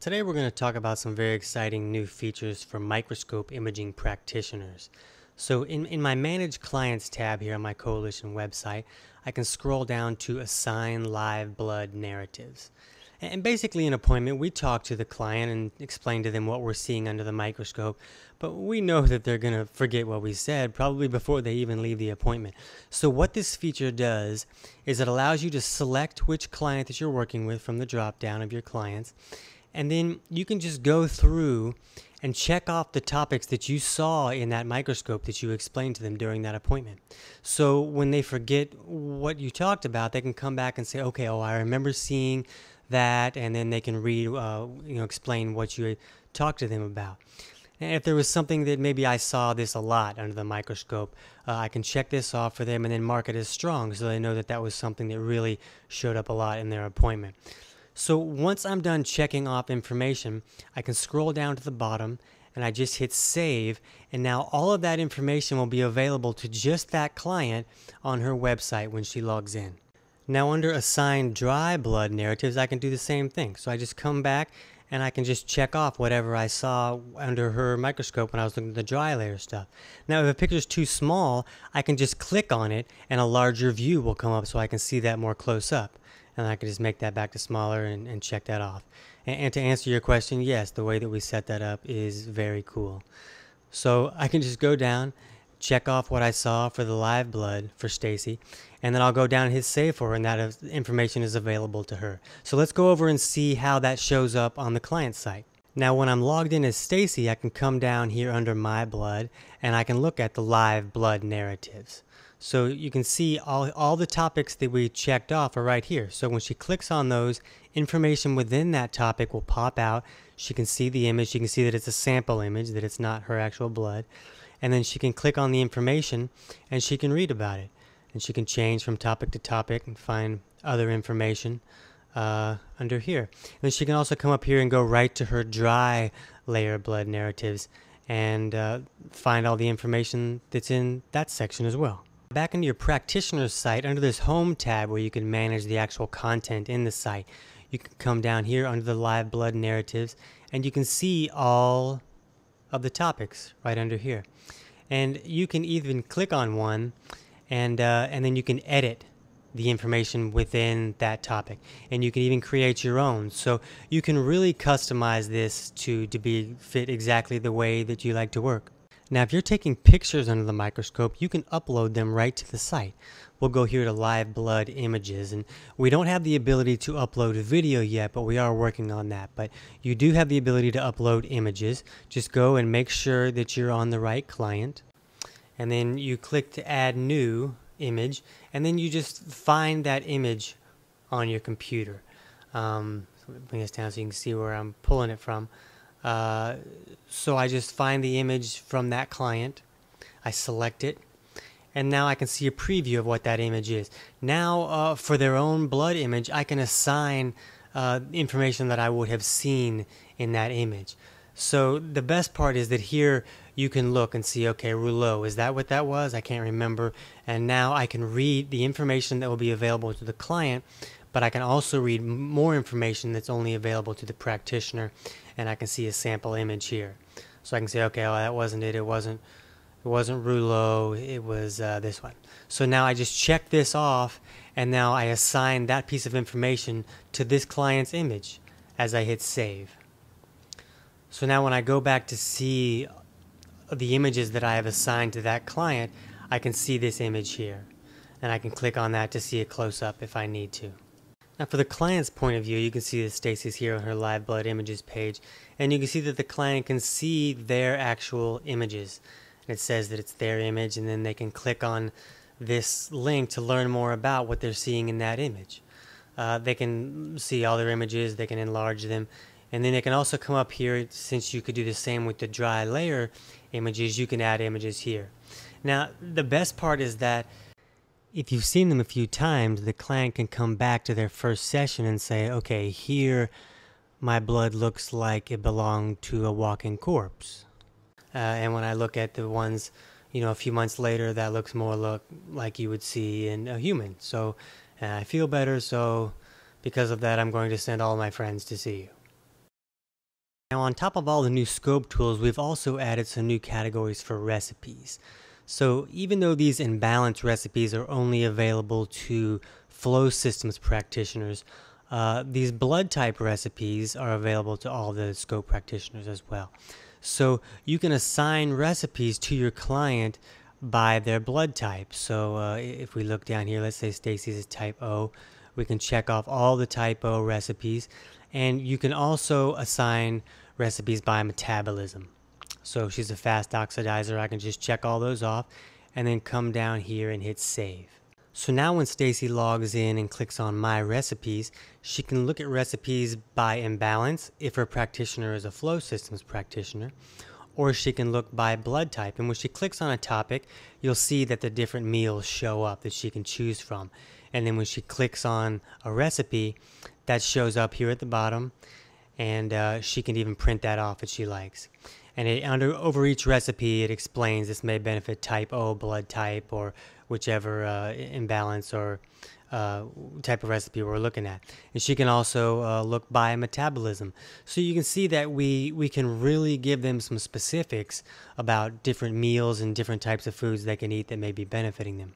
Today we're going to talk about some very exciting new features for microscope imaging practitioners. So in my Manage Clients tab here on my Coalition website, I can scroll down to Assign Live Blood Narratives. And basically in an appointment, we talk to the client and explain to them what we're seeing under the microscope, but we know that they're going to forget what we said probably before they even leave the appointment. So what this feature does is it allows you to select which client that you're working with from the drop down of your clients, and then you can just go through and check off the topics that you saw in that microscope that you explained to them during that appointment. So when they forget what you talked about, they can come back and say, okay, I remember seeing that, and then they can read, explain what you talked to them about. And if there was something that maybe I saw this a lot under the microscope, I can check this off for them and then mark it as strong so they know that that was something that really showed up a lot in their appointment. So once I'm done checking off information, I can scroll down to the bottom and I just hit save, and now all of that information will be available to just that client on her website when she logs in. Now under Assign Dry Blood Narratives, I can do the same thing. So I just come back and I can just check off whatever I saw under her microscope when I was looking at the dry layer stuff. Now if a picture is too small, I can just click on it and a larger view will come up so I can see that more close up. And I can just make that back to smaller and check that off. And to answer your question, yes, the way that we set that up is very cool. So I can just go down, check off what I saw for the live blood for Stacy, and then I'll go down and hit save for her, and that information is available to her. So let's go over and see how that shows up on the client site. Now when I'm logged in as Stacy, I can come down here under My Blood and I can look at the live blood narratives. So you can see all the topics that we checked off are right here. So when she clicks on those, information within that topic will pop out. She can see the image. She can see that it's a sample image, that it's not her actual blood. And then she can click on the information and she can read about it. And she can change from topic to topic and find other information under here. And then she can also come up here and go right to her dry layer blood narratives and find all the information that's in that section as well. Back into your practitioner's site, under this home tab where you can manage the actual content in the site, you can come down here under the live blood narratives and you can see all of the topics right under here. And you can even click on one and then you can edit the information within that topic, and you can even create your own. So you can really customize this to fit exactly the way that you like to work. Now if you're taking pictures under the microscope, you can upload them right to the site. We'll go here to Live Blood Images, and we don't have the ability to upload video yet, but we are working on that. But you do have the ability to upload images. Just go and make sure that you're on the right client, and then you click to add new image, and then you just find that image on your computer. So let me bring this down so you can see where I'm pulling it from. So I just find the image from that client, I select it, and now I can see a preview of what that image is. Now for their own blood image, I can assign information that I would have seen in that image. So the best part is that here you can look and see, okay, rouleau, is that what that was? I can't remember. And now I can read the information that will be available to the client, but I can also read more information that's only available to the practitioner, and I can see a sample image here. So I can say, okay, that wasn't it. It wasn't rouleau. It was this one. So now I just check this off, and now I assign that piece of information to this client's image as I hit save. So now when I go back to see the images that I have assigned to that client, I can see this image here, and I can click on that to see a close-up if I need to. Now for the client's point of view, you can see that Stacy's here on her live blood images page, and you can see that the client can see their actual images. And it says that it's their image, and then they can click on this link to learn more about what they're seeing in that image. They can see all their images, they can enlarge them, and then they can also come up here, since you could do the same with the dry layer images, you can add images here. Now the best part is that if you've seen them a few times, the client can come back to their first session and say, okay, here my blood looks like it belonged to a walking corpse. And when I look at the ones, a few months later, that looks more like you would see in a human. So I feel better, so because of that, I'm going to send all my friends to see you. Now, on top of all the new scope tools, we've also added some new categories for recipes. So even though these imbalance recipes are only available to flow systems practitioners, these blood type recipes are available to all the scope practitioners as well. So you can assign recipes to your client by their blood type. So if we look down here, let's say Stacy's is type O, we can check off all the type O recipes, and you can also assign recipes by metabolism. So if she's a fast oxidizer, I can just check all those off and then come down here and hit save. So now when Stacy logs in and clicks on My Recipes, she can look at recipes by imbalance if her practitioner is a flow systems practitioner, or she can look by blood type. And when she clicks on a topic, you'll see that the different meals show up that she can choose from. And then when she clicks on a recipe, that shows up here at the bottom, and she can even print that off if she likes. And over each recipe, it explains this may benefit type O blood type, or whichever imbalance or type of recipe we're looking at. And she can also look by metabolism. So you can see that we can really give them some specifics about different meals and different types of foods they can eat that may be benefiting them.